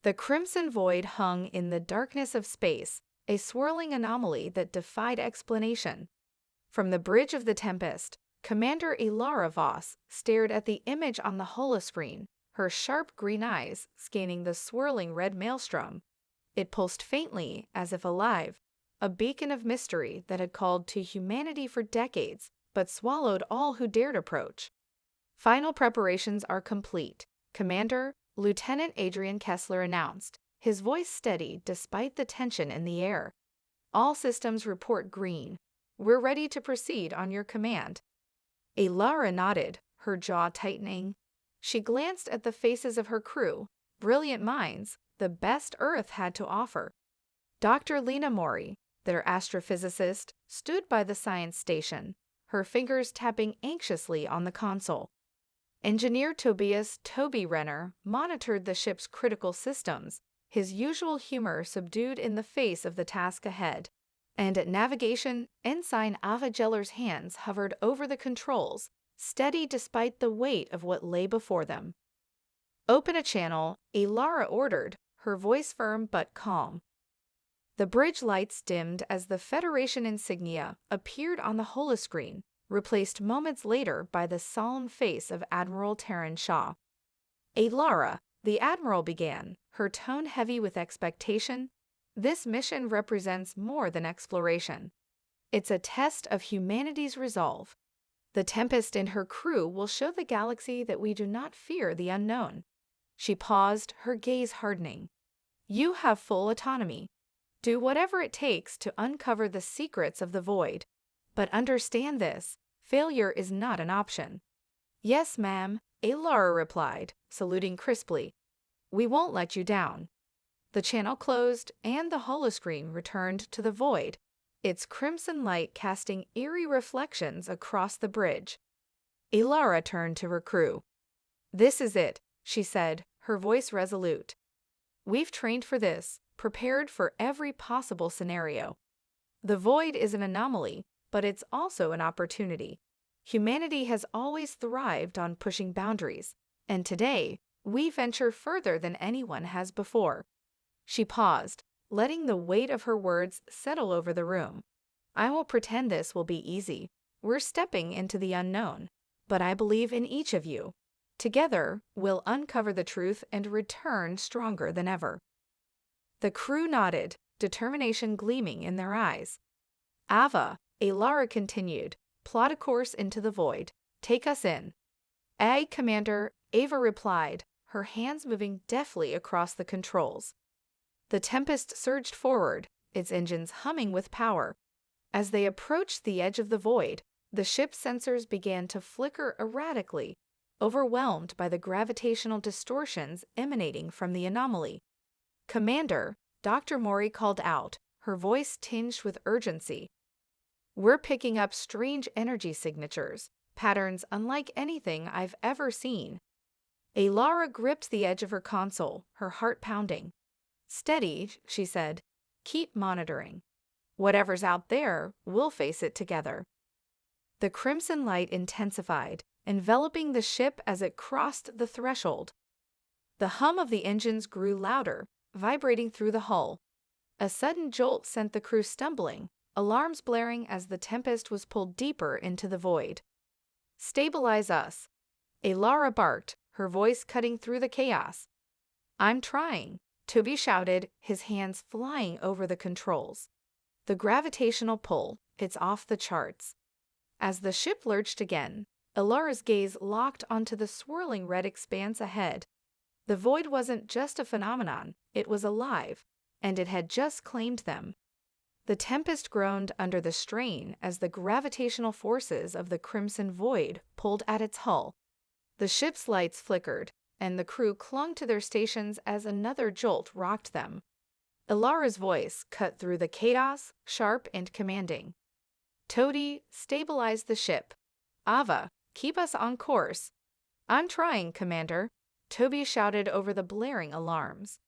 The crimson void hung in the darkness of space, a swirling anomaly that defied explanation. From the bridge of the Tempest, Commander Ilara Voss stared at the image on the holoscreen, her sharp green eyes scanning the swirling red maelstrom. It pulsed faintly, as if alive, a beacon of mystery that had called to humanity for decades, but swallowed all who dared approach. Final preparations are complete, Commander, Lieutenant Adrian Kessler announced, his voice steady despite the tension in the air. All systems report green. We're ready to proceed on your command. Ilara nodded, her jaw tightening. She glanced at the faces of her crew, brilliant minds, the best Earth had to offer. Dr. Lena Mori, their astrophysicist, stood by the science station, her fingers tapping anxiously on the console. Engineer Tobias "Toby" Renner monitored the ship's critical systems, his usual humor subdued in the face of the task ahead. And at navigation, Ensign Ava Geller's hands hovered over the controls, steady despite the weight of what lay before them. "Open a channel," Ilara ordered, her voice firm but calm. The bridge lights dimmed as the Federation insignia appeared on the holoscreen, replaced moments later by the solemn face of Admiral Taryn Shaw. "Ilara," the Admiral began, her tone heavy with expectation, "this mission represents more than exploration. It's a test of humanity's resolve. The Tempest and her crew will show the galaxy that we do not fear the unknown." She paused, her gaze hardening. "You have full autonomy. Do whatever it takes to uncover the secrets of the void. But understand this, failure is not an option." "Yes, ma'am," Ilara replied, saluting crisply. "We won't let you down." The channel closed, and the holoscreen returned to the void, its crimson light casting eerie reflections across the bridge. Ilara turned to her crew. "This is it," she said, her voice resolute. "We've trained for this, prepared for every possible scenario. The void is an anomaly, but it's also an opportunity. Humanity has always thrived on pushing boundaries, and today we venture further than anyone has before." She paused, letting the weight of her words settle over the room. "I won't pretend this will be easy. We're stepping into the unknown, but I believe in each of you. Together, we'll uncover the truth and return stronger than ever." The crew nodded, determination gleaming in their eyes. "Ava," Ilara continued, "plot a course into the void. Take us in." "Aye, Commander," Ava replied, her hands moving deftly across the controls. The Tempest surged forward, its engines humming with power. As they approached the edge of the void, the ship's sensors began to flicker erratically, overwhelmed by the gravitational distortions emanating from the anomaly. "Commander," Dr. Mori called out, her voice tinged with urgency. "We're picking up strange energy signatures, patterns unlike anything I've ever seen." Ilara gripped the edge of her console, her heart pounding. "Steady," she said. "Keep monitoring. Whatever's out there, we'll face it together." The crimson light intensified, enveloping the ship as it crossed the threshold. The hum of the engines grew louder, vibrating through the hull. A sudden jolt sent the crew stumbling, alarms blaring as the Tempest was pulled deeper into the void. "Stabilize us," Ilara barked, her voice cutting through the chaos. "I'm trying," Toby shouted, his hands flying over the controls. The gravitational pull, it's off the charts. As the ship lurched again, Ilara's gaze locked onto the swirling red expanse ahead. The void wasn't just a phenomenon, it was alive, and it had just claimed them. The Tempest groaned under the strain as the gravitational forces of the crimson void pulled at its hull. The ship's lights flickered, and the crew clung to their stations as another jolt rocked them. Ilara's voice cut through the chaos, sharp and commanding. "Todi, stabilize the ship. Ava, keep us on course." "I'm trying, Commander," Toby shouted over the blaring alarms.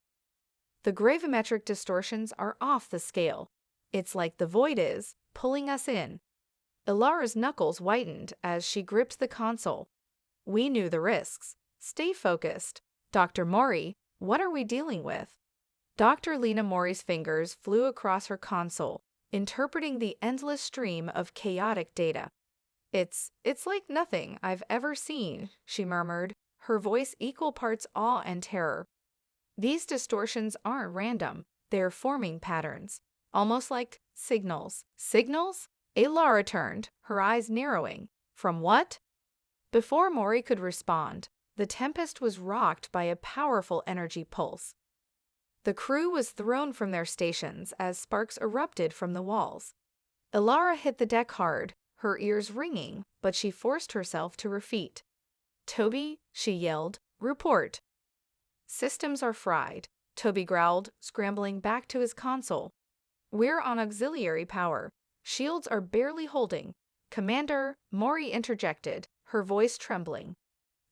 "The gravimetric distortions are off the scale. It's like the void is, pulling us in." Ilara's knuckles whitened as she gripped the console. "We knew the risks. Stay focused." Dr. Mori, What are we dealing with? Dr. Lena Mori's fingers flew across her console, interpreting the endless stream of chaotic data. It's like nothing I've ever seen, she murmured, her voice equal parts awe and terror. These distortions aren't random, they're forming patterns, almost like signals. Signals? Alara turned, her eyes narrowing. From what? Before Mori could respond, the Tempest was rocked by a powerful energy pulse. The crew was thrown from their stations as sparks erupted from the walls. Alara hit the deck hard, her ears ringing, but she forced herself to her feet. "Toby," she yelled, "report." "Systems are fried," Toby growled, scrambling back to his console. "We're on auxiliary power. Shields are barely holding." "Commander," Mori interjected, her voice trembling.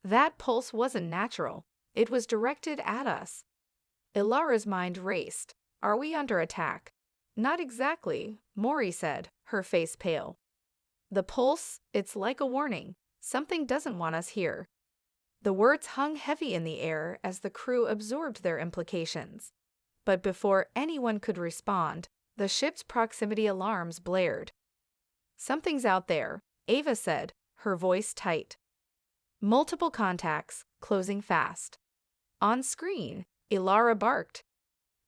"That pulse wasn't natural. It was directed at us." Ilara's mind raced. "Are we under attack?" "Not exactly," Mori said, her face pale. "The pulse, it's like a warning. Something doesn't want us here." The words hung heavy in the air as the crew absorbed their implications. But before anyone could respond, the ship's proximity alarms blared. "Something's out there," Ava said, her voice tight. "Multiple contacts, closing fast." "On screen," Ilara barked.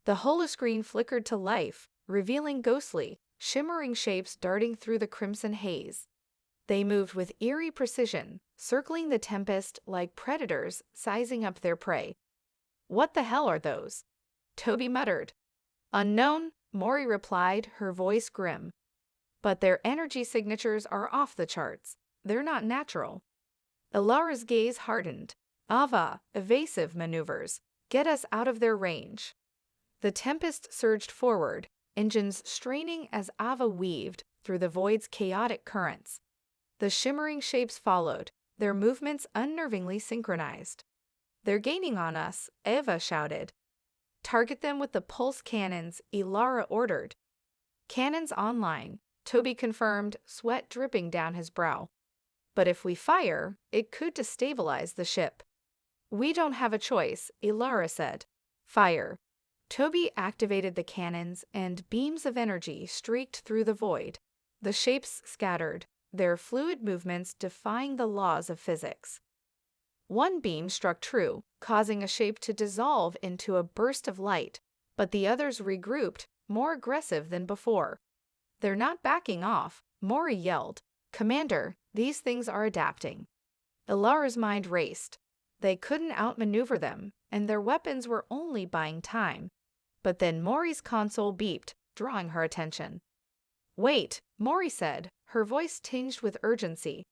The holoscreen flickered to life, revealing ghostly, shimmering shapes darting through the crimson haze. They moved with eerie precision, circling the Tempest like predators sizing up their prey. "What the hell are those?" Toby muttered. "Unknown," Mori replied, her voice grim. "But their energy signatures are off the charts. They're not natural." Ilara's gaze hardened. "Ava, evasive maneuvers. Get us out of their range." The Tempest surged forward, engines straining as Ava weaved through the void's chaotic currents. The shimmering shapes followed, their movements unnervingly synchronized. "They're gaining on us," Ava shouted. "Target them with the pulse cannons," Ilara ordered. "Cannons online," Toby confirmed, sweat dripping down his brow. "But if we fire, it could destabilize the ship." "We don't have a choice," Ilara said. "Fire." Toby activated the cannons, and beams of energy streaked through the void. The shapes scattered, their fluid movements defying the laws of physics. One beam struck true, causing a shape to dissolve into a burst of light, but the others regrouped, more aggressive than before. "They're not backing off," Mori yelled. "Commander, these things are adapting." Ilara's mind raced. They couldn't outmaneuver them, and their weapons were only buying time. But then Mori's console beeped, drawing her attention. "Wait," Mori said, her voice tinged with urgency.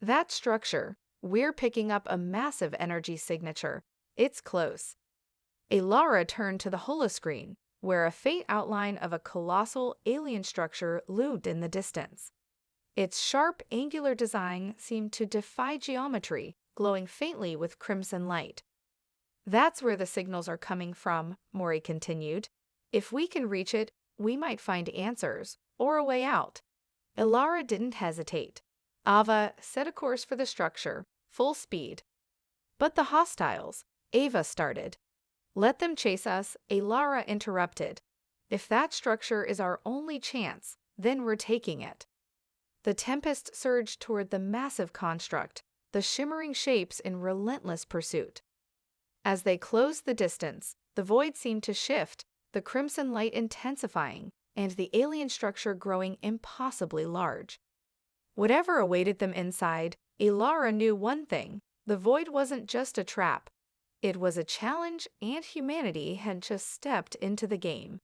"That structure, we're picking up a massive energy signature. It's close." Ilara turned to the holoscreen, where a faint outline of a colossal alien structure loomed in the distance. Its sharp, angular design seemed to defy geometry, glowing faintly with crimson light. "That's where the signals are coming from," Mori continued. "If we can reach it, we might find answers, or a way out." Ilara didn't hesitate. "Ava, set a course for the structure, full speed." "But the hostiles," Ava started. "Let them chase us," Ilara interrupted. "If that structure is our only chance, then we're taking it." The Tempest surged toward the massive construct, the shimmering shapes in relentless pursuit. As they closed the distance, the void seemed to shift, the crimson light intensifying, and the alien structure growing impossibly large. Whatever awaited them inside, Ilara knew one thing: the void wasn't just a trap. It was a challenge, and humanity had just stepped into the game.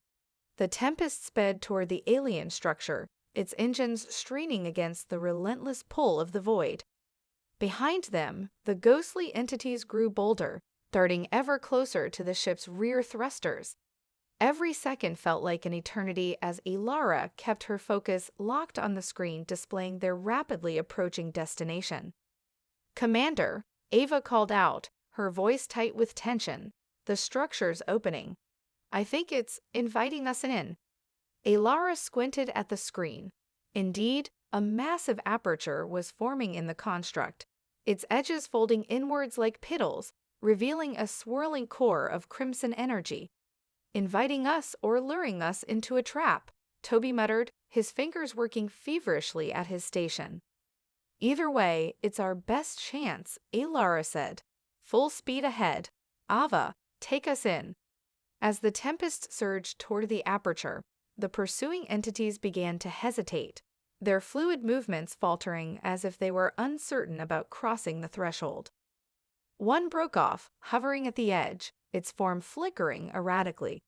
The Tempest sped toward the alien structure, its engines straining against the relentless pull of the void. Behind them, the ghostly entities grew bolder, darting ever closer to the ship's rear thrusters. Every second felt like an eternity as Ilara kept her focus locked on the screen displaying their rapidly approaching destination. "Commander," Ava called out, her voice tight with tension, "the structure's opening. I think it's inviting us in." Ilara squinted at the screen. Indeed, a massive aperture was forming in the construct, its edges folding inwards like pitills, revealing a swirling core of crimson energy. Inviting us or luring us into a trap, Toby muttered, his fingers working feverishly at his station. Either way, it's our best chance, Alara said. Full speed ahead. Ava, take us in. As the tempest surged toward the aperture, the pursuing entities began to hesitate, their fluid movements faltering as if they were uncertain about crossing the threshold. One broke off, hovering at the edge, its form flickering erratically.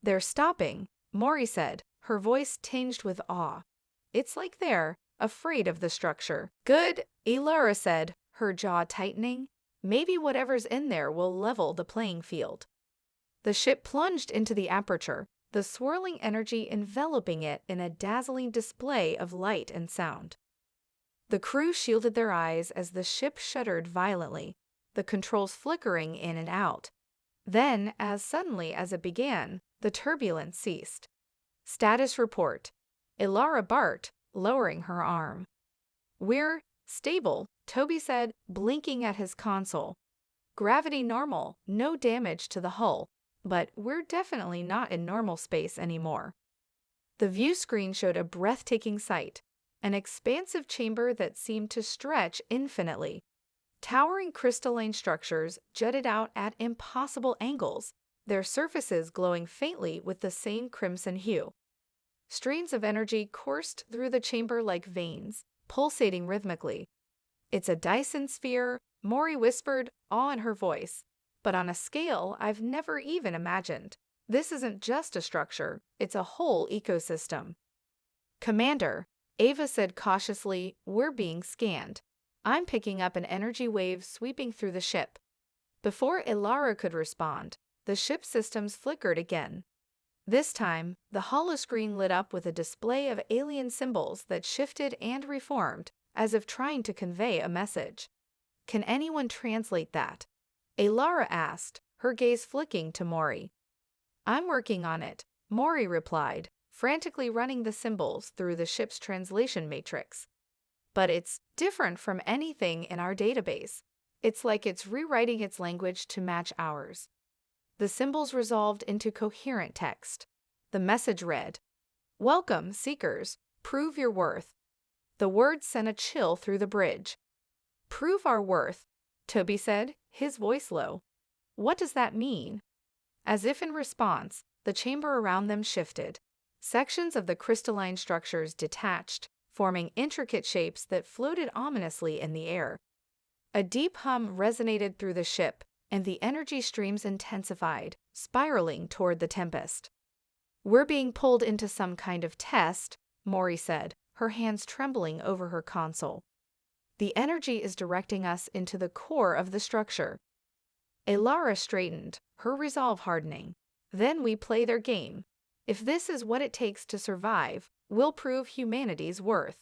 They're stopping, Mori said, her voice tinged with awe. It's like they're afraid of the structure. Good, Alara said, her jaw tightening. Maybe whatever's in there will level the playing field. The ship plunged into the aperture, the swirling energy enveloping it in a dazzling display of light and sound. The crew shielded their eyes as the ship shuddered violently, the controls flickering in and out. Then, as suddenly as it began, the turbulence ceased. Status report. Alara barked, lowering her arm. We're stable, Toby said, blinking at his console. Gravity normal, no damage to the hull, but we're definitely not in normal space anymore. The view screen showed a breathtaking sight, an expansive chamber that seemed to stretch infinitely. Towering crystalline structures jutted out at impossible angles, their surfaces glowing faintly with the same crimson hue. Streams of energy coursed through the chamber like veins, pulsating rhythmically. It's a Dyson sphere, Mori whispered, awe in her voice, but on a scale I've never even imagined. This isn't just a structure, it's a whole ecosystem. Commander, Ava said cautiously, we're being scanned. I'm picking up an energy wave sweeping through the ship. Before Alara could respond, the ship's systems flickered again. This time, the holoscreen lit up with a display of alien symbols that shifted and reformed, as if trying to convey a message. Can anyone translate that? Alara asked, her gaze flicking to Mori. I'm working on it, Mori replied, frantically running the symbols through the ship's translation matrix. But it's different from anything in our database. It's like it's rewriting its language to match ours. The symbols resolved into coherent text. The message read, Welcome, seekers. Prove your worth. The words sent a chill through the bridge. Prove our worth, Toby said, his voice low. What does that mean? As if in response, the chamber around them shifted. Sections of the crystalline structures detached, forming intricate shapes that floated ominously in the air. A deep hum resonated through the ship, and the energy streams intensified, spiraling toward the tempest. We're being pulled into some kind of test, Mori said, her hands trembling over her console. The energy is directing us into the core of the structure. Alara straightened, her resolve hardening. Then we play their game. If this is what it takes to survive, we'll prove humanity's worth.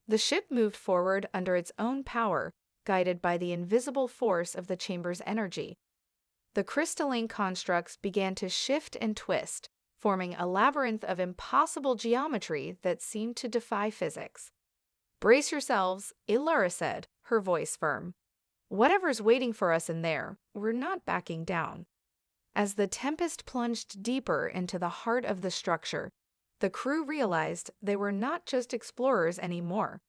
The ship moved forward under its own power, guided by the invisible force of the chamber's energy. The crystalline constructs began to shift and twist, forming a labyrinth of impossible geometry that seemed to defy physics. Brace yourselves, Alara said, her voice firm. Whatever's waiting for us in there, we're not backing down. As the tempest plunged deeper into the heart of the structure, the crew realized they were not just explorers anymore.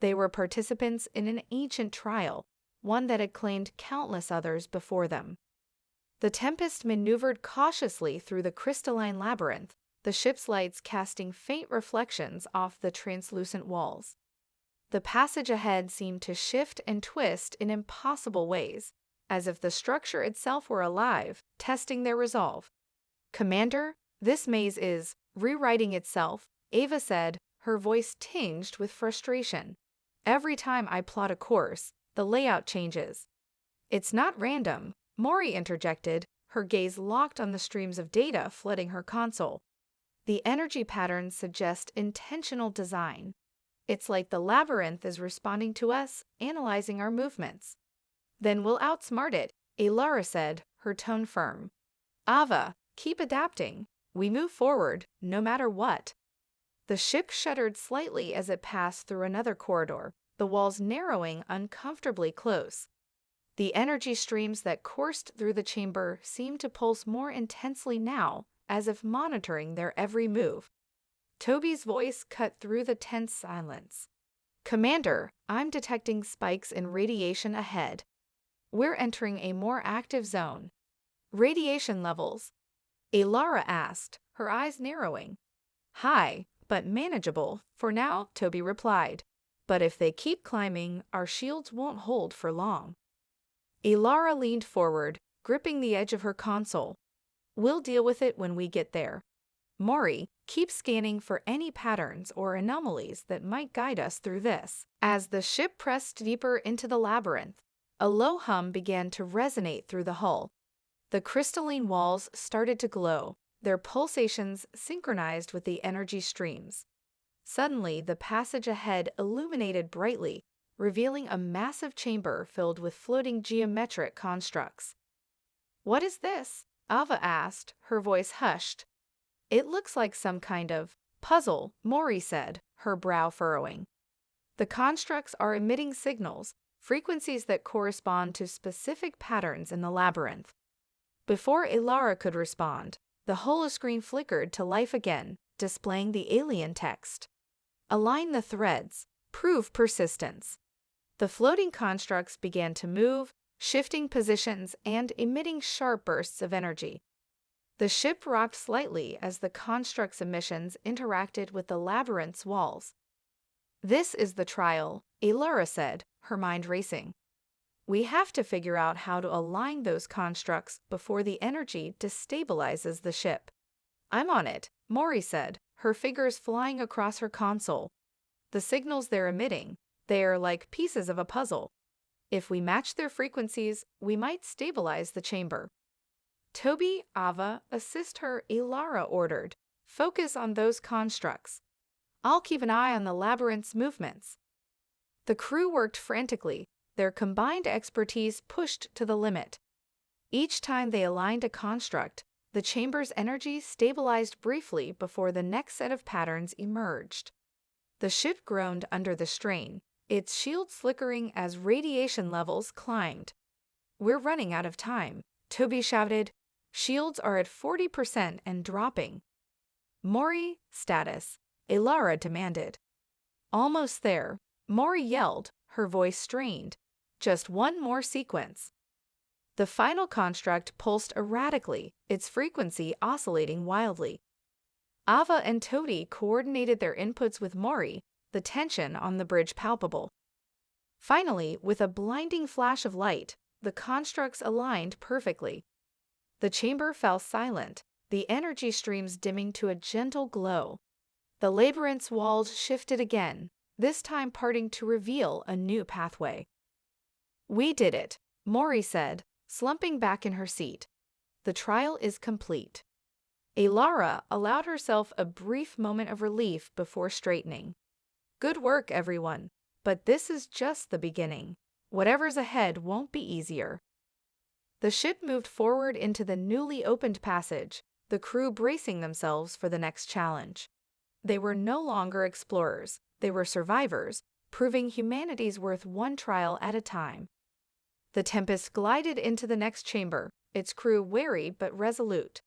They were participants in an ancient trial, one that had claimed countless others before them. The tempest maneuvered cautiously through the crystalline labyrinth, the ship's lights casting faint reflections off the translucent walls. The passage ahead seemed to shift and twist in impossible ways, as if the structure itself were alive, testing their resolve. Commander, this maze is rewriting itself, Ava said, her voice tinged with frustration. Every time I plot a course, the layout changes. It's not random, Mori interjected, her gaze locked on the streams of data flooding her console. The energy patterns suggest intentional design. It's like the labyrinth is responding to us, analyzing our movements. Then we'll outsmart it, Alara said, her tone firm. Ava, keep adapting. We move forward, no matter what. The ship shuddered slightly as it passed through another corridor, the walls narrowing uncomfortably close. The energy streams that coursed through the chamber seemed to pulse more intensely now, as if monitoring their every move. Toby's voice cut through the tense silence. "Commander, I'm detecting spikes in radiation ahead. We're entering a more active zone." "Radiation levels?" Alara asked, her eyes narrowing. "High, but manageable for now," Toby replied. "But if they keep climbing, our shields won't hold for long." Alara leaned forward, gripping the edge of her console. "We'll deal with it when we get there. Maury, keep scanning for any patterns or anomalies that might guide us through this." As the ship pressed deeper into the labyrinth, a low hum began to resonate through the hull. The crystalline walls started to glow, their pulsations synchronized with the energy streams. Suddenly, the passage ahead illuminated brightly, revealing a massive chamber filled with floating geometric constructs. "What is this?" Ava asked, her voice hushed. "It looks like some kind of puzzle," Maury said, her brow furrowing. "The constructs are emitting signals, frequencies that correspond to specific patterns in the labyrinth." Before Alara could respond, the holoscreen flickered to life again, displaying the alien text. "Align the threads. Prove persistence." The floating constructs began to move, shifting positions and emitting sharp bursts of energy. The ship rocked slightly as the construct's emissions interacted with the labyrinth's walls. "This is the trial," Alara said, her mind racing. "We have to figure out how to align those constructs before the energy destabilizes the ship." "I'm on it," Maury said, her fingers flying across her console. "The signals they're emitting, they're like pieces of a puzzle. If we match their frequencies, we might stabilize the chamber." "Toby, Ava, assist her," Alara ordered. "Focus on those constructs. I'll keep an eye on the labyrinth's movements." The crew worked frantically, their combined expertise pushed to the limit. Each time they aligned a construct, the chamber's energy stabilized briefly before the next set of patterns emerged. The ship groaned under the strain, its shields flickering as radiation levels climbed. "We're running out of time," Toby shouted. "Shields are at 40% and dropping." "Maury, status," Alara demanded. "Almost there," Maury yelled, her voice strained. "Just one more sequence." The final construct pulsed erratically, its frequency oscillating wildly. Ava and Toby coordinated their inputs with Maury, the tension on the bridge palpable. Finally, with a blinding flash of light, the constructs aligned perfectly. The chamber fell silent, the energy streams dimming to a gentle glow. The labyrinth's walls shifted again, this time parting to reveal a new pathway. "We did it," Maury said, slumping back in her seat. "The trial is complete." Alara allowed herself a brief moment of relief before straightening. "Good work, everyone. But this is just the beginning. Whatever's ahead won't be easier." The ship moved forward into the newly opened passage, the crew bracing themselves for the next challenge. They were no longer explorers, they were survivors, proving humanity's worth one trial at a time. The Tempest glided into the next chamber, its crew wary but resolute.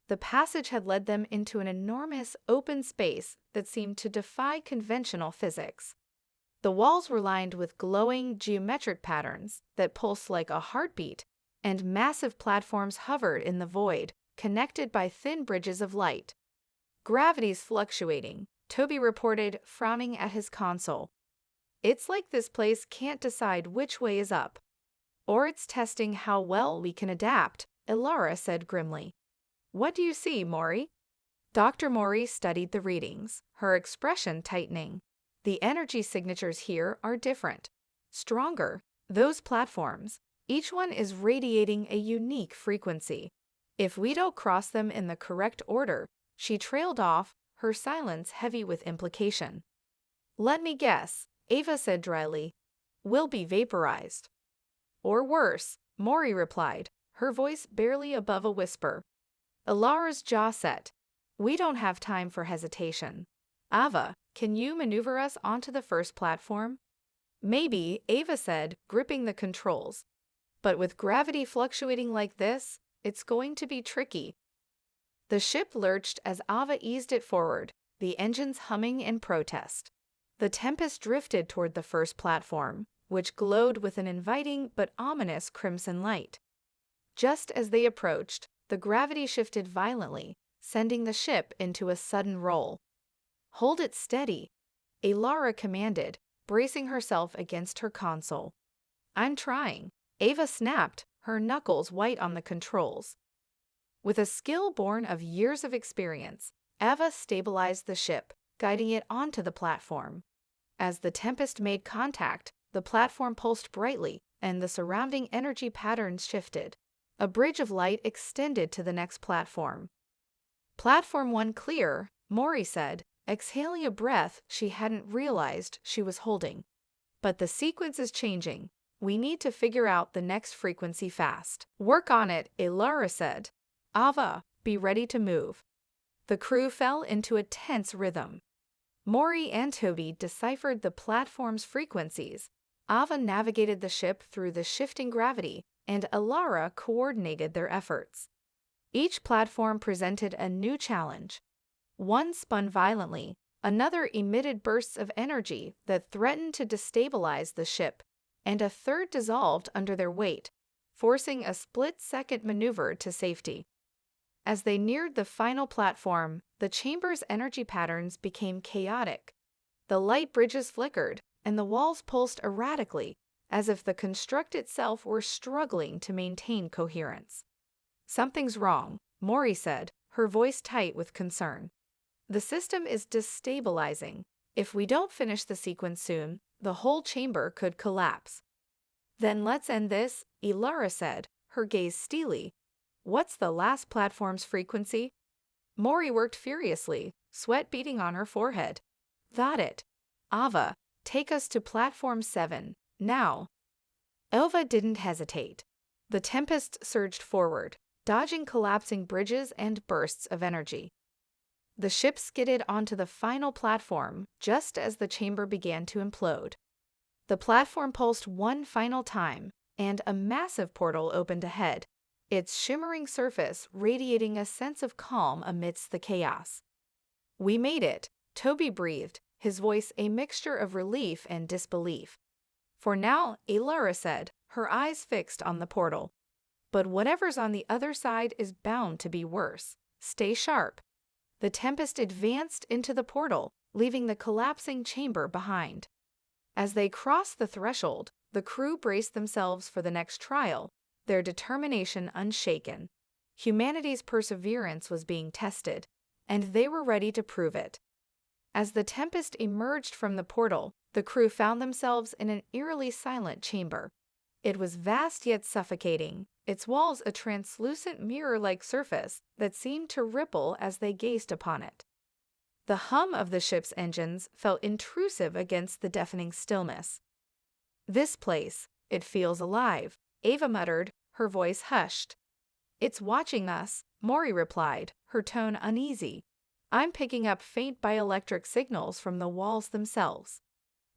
The passage had led them into an enormous open space that seemed to defy conventional physics. The walls were lined with glowing geometric patterns that pulsed like a heartbeat, and massive platforms hovered in the void, connected by thin bridges of light. "Gravity's fluctuating," Toby reported, frowning at his console. "It's like this place can't decide which way is up." "Or it's testing how well we can adapt," Alara said grimly. "What do you see, Maury?" Dr. Maury studied the readings, her expression tightening. "The energy signatures here are different. Stronger. Those platforms, each one is radiating a unique frequency. If we don't cross them in the correct order," she trailed off, her silence heavy with implication. "Let me guess," Ava said dryly. "We'll be vaporized." "Or worse," Maury replied, her voice barely above a whisper. Alara's jaw set. "We don't have time for hesitation. Ava, can you maneuver us onto the first platform?" "Maybe," Ava said, gripping the controls. But with gravity fluctuating like this, it's going to be tricky. The ship lurched as Ava eased it forward, the engines humming in protest. The Tempest drifted toward the first platform, which glowed with an inviting but ominous crimson light. Just as they approached, the gravity shifted violently, sending the ship into a sudden roll. "Hold it steady," Alara commanded, bracing herself against her console. "I'm trying," Ava snapped, her knuckles white on the controls. With a skill born of years of experience, Ava stabilized the ship, guiding it onto the platform. As the Tempest made contact, the platform pulsed brightly, and the surrounding energy patterns shifted. A bridge of light extended to the next platform. "Platform 1 clear," Mori said, exhaling a breath she hadn't realized she was holding. "But the sequence is changing. We need to figure out the next frequency fast." "Work on it," Alara said. "Ava, be ready to move." The crew fell into a tense rhythm. Mori and Toby deciphered the platform's frequencies. Ava navigated the ship through the shifting gravity, and Alara coordinated their efforts. Each platform presented a new challenge. One spun violently, another emitted bursts of energy that threatened to destabilize the ship, and a third dissolved under their weight, forcing a split-second maneuver to safety. As they neared the final platform, the chamber's energy patterns became chaotic. The light bridges flickered, and the walls pulsed erratically, as if the construct itself were struggling to maintain coherence. "Something's wrong," Mori said, her voice tight with concern. "The system is destabilizing. If we don't finish the sequence soon, the whole chamber could collapse." "Then let's end this," Alara said, her gaze steely. "What's the last platform's frequency?" Mori worked furiously, sweat beading on her forehead. "Got it. Ava, take us to platform 7, now." Ava didn't hesitate. The Tempest surged forward, dodging collapsing bridges and bursts of energy. The ship skidded onto the final platform just as the chamber began to implode. The platform pulsed one final time, and a massive portal opened ahead, its shimmering surface radiating a sense of calm amidst the chaos. "We made it," Toby breathed, his voice a mixture of relief and disbelief. "For now," Alara said, her eyes fixed on the portal. "But whatever's on the other side is bound to be worse. Stay sharp." The Tempest advanced into the portal, leaving the collapsing chamber behind. As they crossed the threshold, the crew braced themselves for the next trial, their determination unshaken. Humanity's perseverance was being tested, and they were ready to prove it. As the Tempest emerged from the portal, the crew found themselves in an eerily silent chamber. It was vast yet suffocating, its walls a translucent mirror-like surface that seemed to ripple as they gazed upon it. The hum of the ship's engines felt intrusive against the deafening stillness. "This place, it feels alive," Ava muttered, her voice hushed. "It's watching us," Mori replied, her tone uneasy. "I'm picking up faint bioelectric signals from the walls themselves."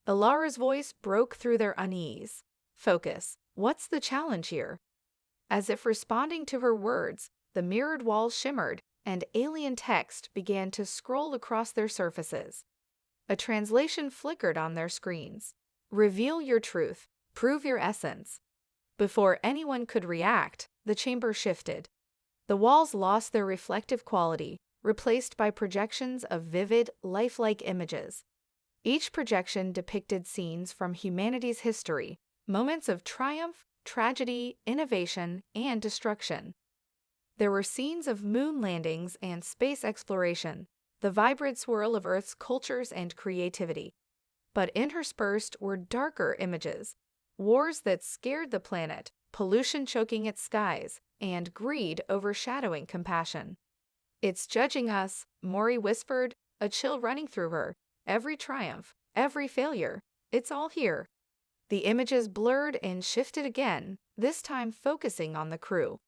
Alara's voice broke through their unease. "Focus. What's the challenge here?" As if responding to her words, the mirrored walls shimmered, and alien text began to scroll across their surfaces. A translation flickered on their screens. "Reveal your truth. Prove your essence." Before anyone could react, the chamber shifted. The walls lost their reflective quality, replaced by projections of vivid, lifelike images. Each projection depicted scenes from humanity's history, moments of triumph, tragedy, innovation, and destruction. There were scenes of moon landings and space exploration, the vibrant swirl of Earth's cultures and creativity. But interspersed were darker images, wars that scared the planet, pollution choking its skies, and greed overshadowing compassion. "It's judging us," Mori whispered, a chill running through her. "Every triumph, every failure, it's all here." The images blurred and shifted again, this time focusing on the crew.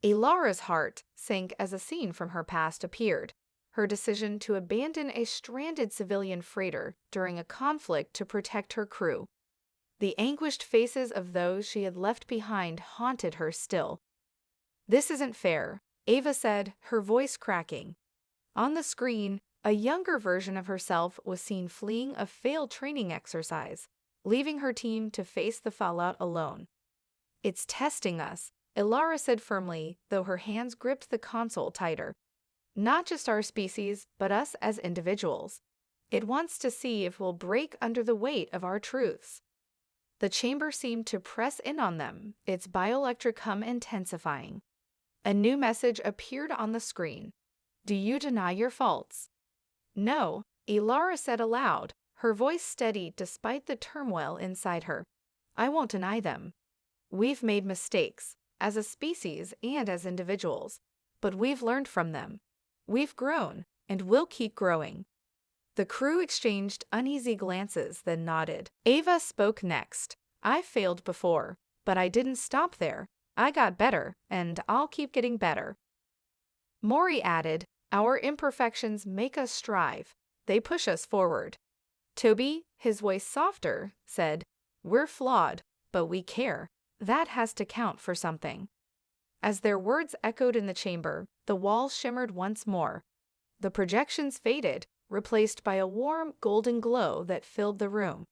Alara's heart sank as a scene from her past appeared, her decision to abandon a stranded civilian freighter during a conflict to protect her crew. The anguished faces of those she had left behind haunted her still. "This isn't fair," Ava said, her voice cracking. On the screen, a younger version of herself was seen fleeing a failed training exercise, leaving her team to face the fallout alone. "It's testing us," Ilara said firmly, though her hands gripped the console tighter. "Not just our species, but us as individuals. It wants to see if we'll break under the weight of our truths." The chamber seemed to press in on them, its bioelectric hum intensifying. A new message appeared on the screen. "Do you deny your faults?" "No," Ilara said aloud, her voice steady despite the turmoil inside her. "I won't deny them. We've made mistakes, as a species and as individuals, but we've learned from them. We've grown, and we'll keep growing." The crew exchanged uneasy glances, then nodded. Ava spoke next. "I failed before, but I didn't stop there. I got better, and I'll keep getting better." Maury added, "Our imperfections make us strive. They push us forward." Toby, his voice softer, said, "We're flawed, but we care. That has to count for something." As their words echoed in the chamber, the walls shimmered once more. The projections faded, replaced by a warm, golden glow that filled the room.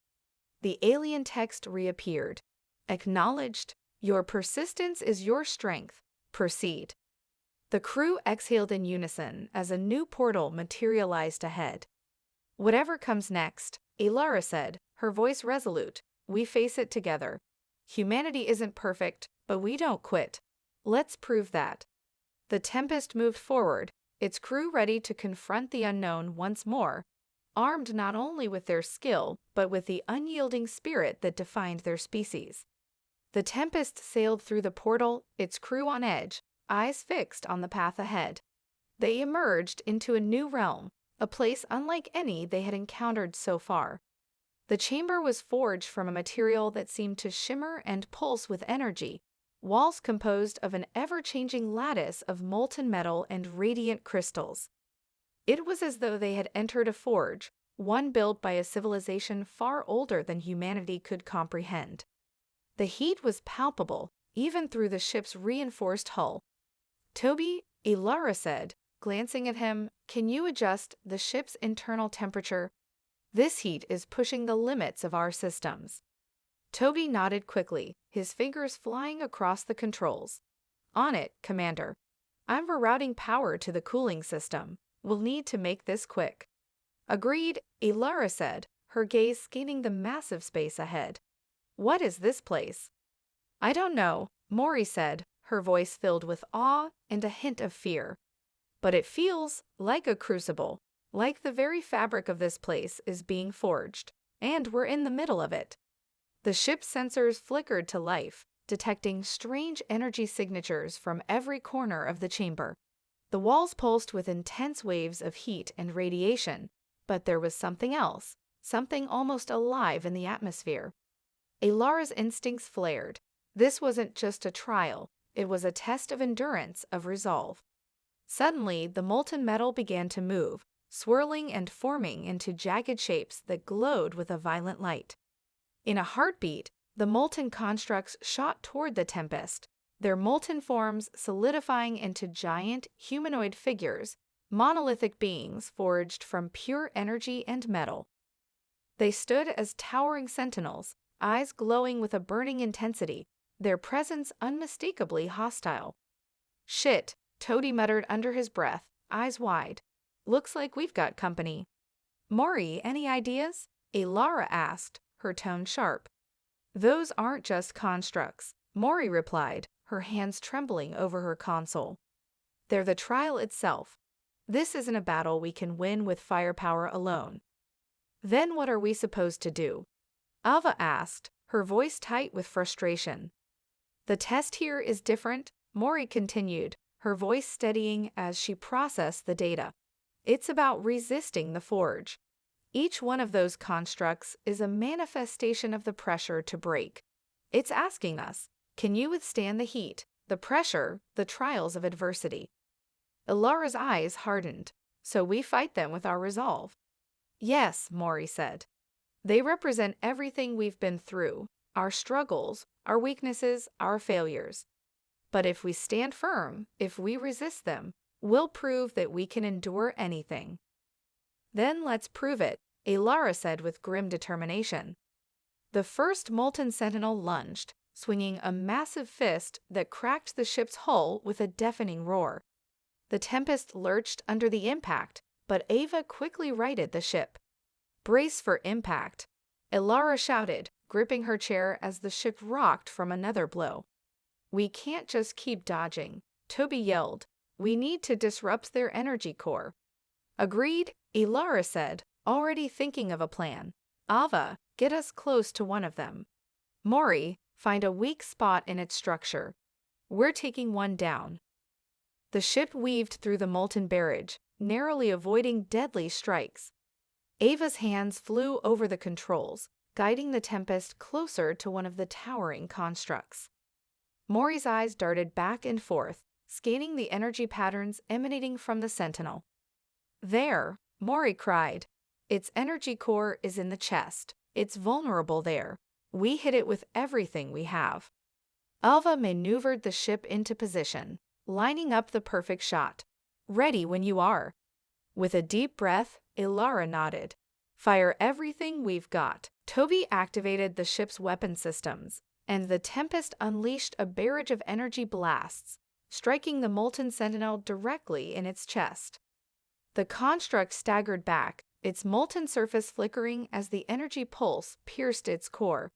The alien text reappeared. "Acknowledged. Your persistence is your strength. Proceed." The crew exhaled in unison as a new portal materialized ahead. "Whatever comes next," Ilara said, her voice resolute, "we face it together. Humanity isn't perfect, but we don't quit. Let's prove that." The Tempest moved forward, its crew ready to confront the unknown once more, armed not only with their skill, but with the unyielding spirit that defined their species. The Tempest sailed through the portal, its crew on edge, eyes fixed on the path ahead. They emerged into a new realm, a place unlike any they had encountered so far. The chamber was forged from a material that seemed to shimmer and pulse with energy, walls composed of an ever-changing lattice of molten metal and radiant crystals. It was as though they had entered a forge, one built by a civilization far older than humanity could comprehend. The heat was palpable, even through the ship's reinforced hull. "Toby," Ilara said, glancing at him, "can you adjust the ship's internal temperature? This heat is pushing the limits of our systems." Toby nodded quickly, his fingers flying across the controls. "On it, Commander. I'm rerouting power to the cooling system. We'll need to make this quick." "Agreed," Ilara said, her gaze scanning the massive space ahead. "What is this place?" "I don't know," Maury said, her voice filled with awe and a hint of fear. "But it feels like a crucible, like the very fabric of this place is being forged, and we're in the middle of it." The ship's sensors flickered to life, detecting strange energy signatures from every corner of the chamber. The walls pulsed with intense waves of heat and radiation, but there was something else, something almost alive in the atmosphere. Ilara's instincts flared. This wasn't just a trial, it was a test of endurance, of resolve. Suddenly, the molten metal began to move, swirling and forming into jagged shapes that glowed with a violent light. In a heartbeat, the molten constructs shot toward the Tempest, their molten forms solidifying into giant, humanoid figures, monolithic beings forged from pure energy and metal. They stood as towering sentinels, eyes glowing with a burning intensity, their presence unmistakably hostile. "Shit," Toady muttered under his breath, eyes wide. "Looks like we've got company." "Maury, any ideas?" Ilara asked, her tone sharp. "Those aren't just constructs," Maury replied, her hands trembling over her console. "They're the trial itself. This isn't a battle we can win with firepower alone." "Then what are we supposed to do?" Ava asked, her voice tight with frustration. "The test here is different," Maury continued, her voice steadying as she processed the data. "It's about resisting the forge. Each one of those constructs is a manifestation of the pressure to break. It's asking us, can you withstand the heat, the pressure, the trials of adversity?" Ilara's eyes hardened. "So we fight them with our resolve." "Yes," Maury said. "They represent everything we've been through, our struggles, our weaknesses, our failures. But if we stand firm, if we resist them, we'll prove that we can endure anything. Then let's prove it, Alara said with grim determination. The first molten sentinel lunged, swinging a massive fist that cracked the ship's hull with a deafening roar. The Tempest lurched under the impact, but Ava quickly righted the ship. Brace for impact, Alara shouted, gripping her chair as the ship rocked from another blow. We can't just keep dodging, Toby yelled. We need to disrupt their energy core. Agreed, Alara said, already thinking of a plan. Ava, get us close to one of them. Mori, find a weak spot in its structure. We're taking one down. The ship weaved through the molten barrage, narrowly avoiding deadly strikes. Ava's hands flew over the controls, guiding the Tempest closer to one of the towering constructs. Mori's eyes darted back and forth, scanning the energy patterns emanating from the Sentinel. There, Mori cried. Its energy core is in the chest. It's vulnerable there. We hit it with everything we have. Alva maneuvered the ship into position, lining up the perfect shot. Ready when you are. With a deep breath, Alara nodded. Fire everything we've got. Toby activated the ship's weapon systems, and the Tempest unleashed a barrage of energy blasts, striking the molten sentinel directly in its chest. The construct staggered back, its molten surface flickering as the energy pulse pierced its core.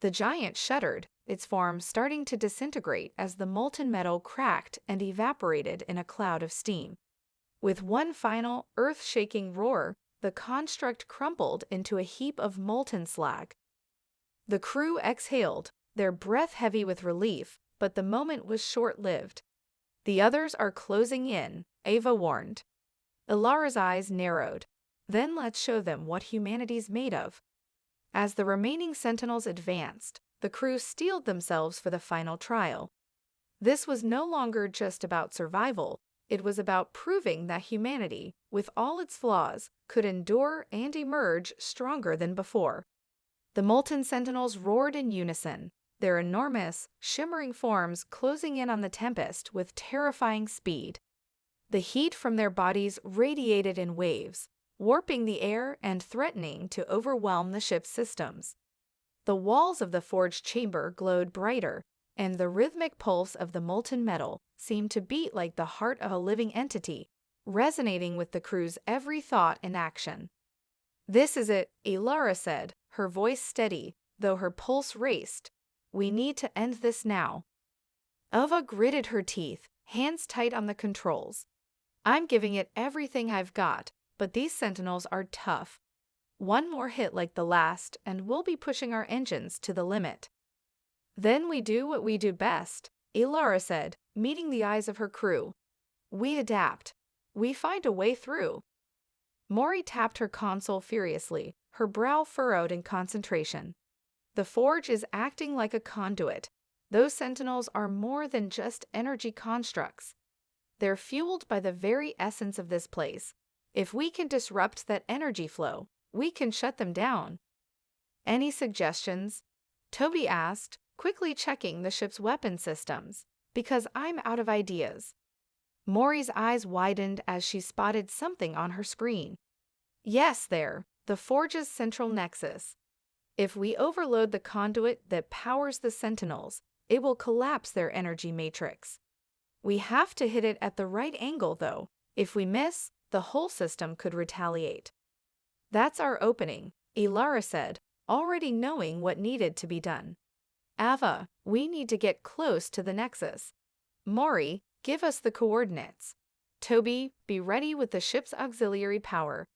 The giant shuddered, its form starting to disintegrate as the molten metal cracked and evaporated in a cloud of steam. With one final, earth-shaking roar, the construct crumpled into a heap of molten slag. The crew exhaled, their breath heavy with relief, but the moment was short-lived. The others are closing in, Ava warned. Alara's eyes narrowed. Then let's show them what humanity's made of. As the remaining sentinels advanced, the crew steeled themselves for the final trial. This was no longer just about survival, it was about proving that humanity, with all its flaws, could endure and emerge stronger than before. The molten sentinels roared in unison, their enormous, shimmering forms closing in on the Tempest with terrifying speed. The heat from their bodies radiated in waves, warping the air and threatening to overwhelm the ship's systems. The walls of the forged chamber glowed brighter, and the rhythmic pulse of the molten metal seemed to beat like the heart of a living entity, resonating with the crew's every thought and action. This is it, Alara said, her voice steady, though her pulse raced. We need to end this now. Ava gritted her teeth, hands tight on the controls. I'm giving it everything I've got, but these sentinels are tough. One more hit like the last, and we'll be pushing our engines to the limit. Then we do what we do best, Alara said, meeting the eyes of her crew. We adapt. We find a way through. Mori tapped her console furiously, her brow furrowed in concentration. The forge is acting like a conduit. Those sentinels are more than just energy constructs. They're fueled by the very essence of this place. If we can disrupt that energy flow, we can shut them down. Any suggestions? Toby asked, quickly checking the ship's weapon systems, because I'm out of ideas. Mori's eyes widened as she spotted something on her screen. Yes, there, the forge's central nexus. If we overload the conduit that powers the sentinels, it will collapse their energy matrix. We have to hit it at the right angle, though. If we miss, the whole system could retaliate. That's our opening, Alara said, already knowing what needed to be done. Ava, we need to get close to the nexus. Mori, give us the coordinates. Toby, be ready with the ship's auxiliary power.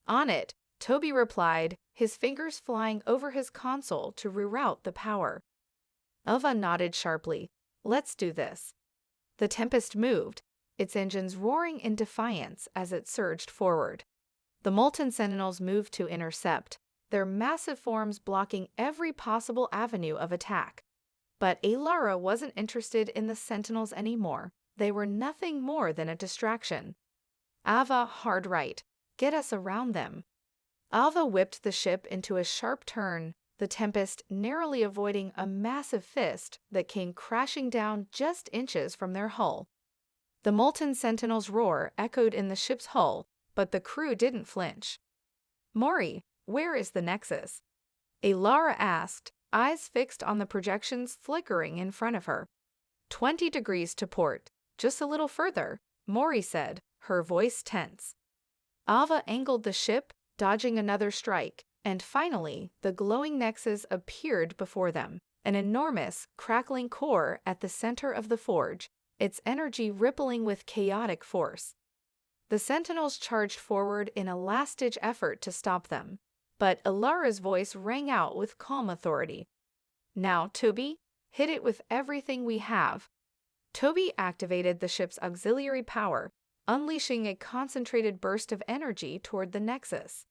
On it, Toby replied, his fingers flying over his console to reroute the power. Ava nodded sharply. Let's do this. The Tempest moved, its engines roaring in defiance as it surged forward. The molten sentinels moved to intercept, their massive forms blocking every possible avenue of attack. But Alara wasn't interested in the sentinels anymore. They were nothing more than a distraction. Ava, hard right. Get us around them. Ava whipped the ship into a sharp turn, the Tempest narrowly avoiding a massive fist that came crashing down just inches from their hull. The molten sentinel's roar echoed in the ship's hull, but the crew didn't flinch. "Maury, where is the Nexus?" Alara asked, eyes fixed on the projections flickering in front of her. 20 degrees to port, just a little further, Maury said, her voice tense. Ava angled the ship, dodging another strike, and finally, the glowing Nexus appeared before them, an enormous, crackling core at the center of the forge, its energy rippling with chaotic force. The Sentinels charged forward in a last-ditch effort to stop them, but Alara's voice rang out with calm authority. "Now, Toby, hit it with everything we have." Toby activated the ship's auxiliary power, unleashing a concentrated burst of energy toward the Nexus.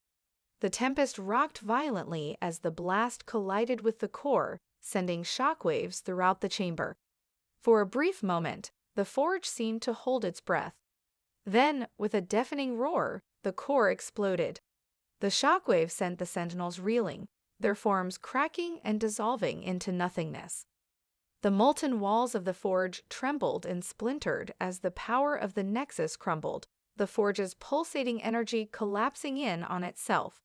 The Tempest rocked violently as the blast collided with the core, sending shockwaves throughout the chamber. For a brief moment, the forge seemed to hold its breath. Then, with a deafening roar, the core exploded. The shockwave sent the Sentinels reeling, their forms cracking and dissolving into nothingness. The molten walls of the forge trembled and splintered as the power of the Nexus crumbled, the forge's pulsating energy collapsing in on itself.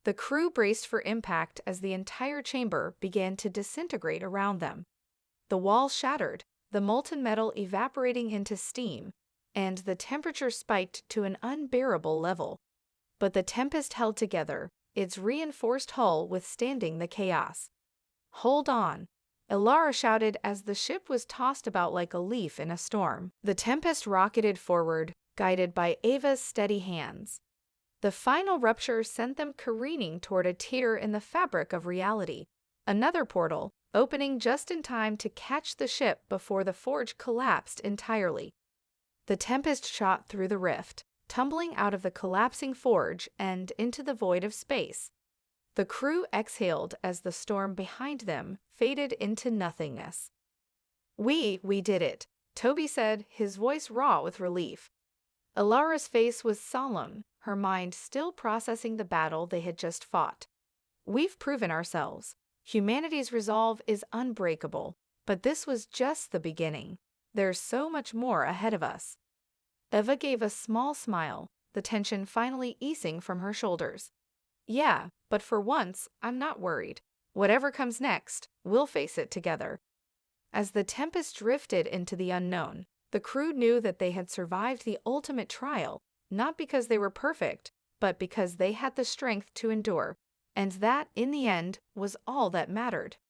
The crew braced for impact as the entire chamber began to disintegrate around them. The walls shattered, the molten metal evaporating into steam, and the temperature spiked to an unbearable level. But the Tempest held together, its reinforced hull withstanding the chaos. "Hold on," Alara shouted as the ship was tossed about like a leaf in a storm. The Tempest rocketed forward, guided by Ava's steady hands. The final rupture sent them careening toward a tear in the fabric of reality, another portal, opening just in time to catch the ship before the forge collapsed entirely. The Tempest shot through the rift, tumbling out of the collapsing forge and into the void of space. The crew exhaled as the storm behind them faded into nothingness. We did it," Toby said, his voice raw with relief. Alara's face was solemn, her mind still processing the battle they had just fought. "We've proven ourselves. Humanity's resolve is unbreakable, but this was just the beginning. There's so much more ahead of us." Eva gave a small smile, the tension finally easing from her shoulders. "Yeah, but for once, I'm not worried. Whatever comes next, we'll face it together." As the Tempest drifted into the unknown, the crew knew that they had survived the ultimate trial, not because they were perfect, but because they had the strength to endure, and that, in the end, was all that mattered.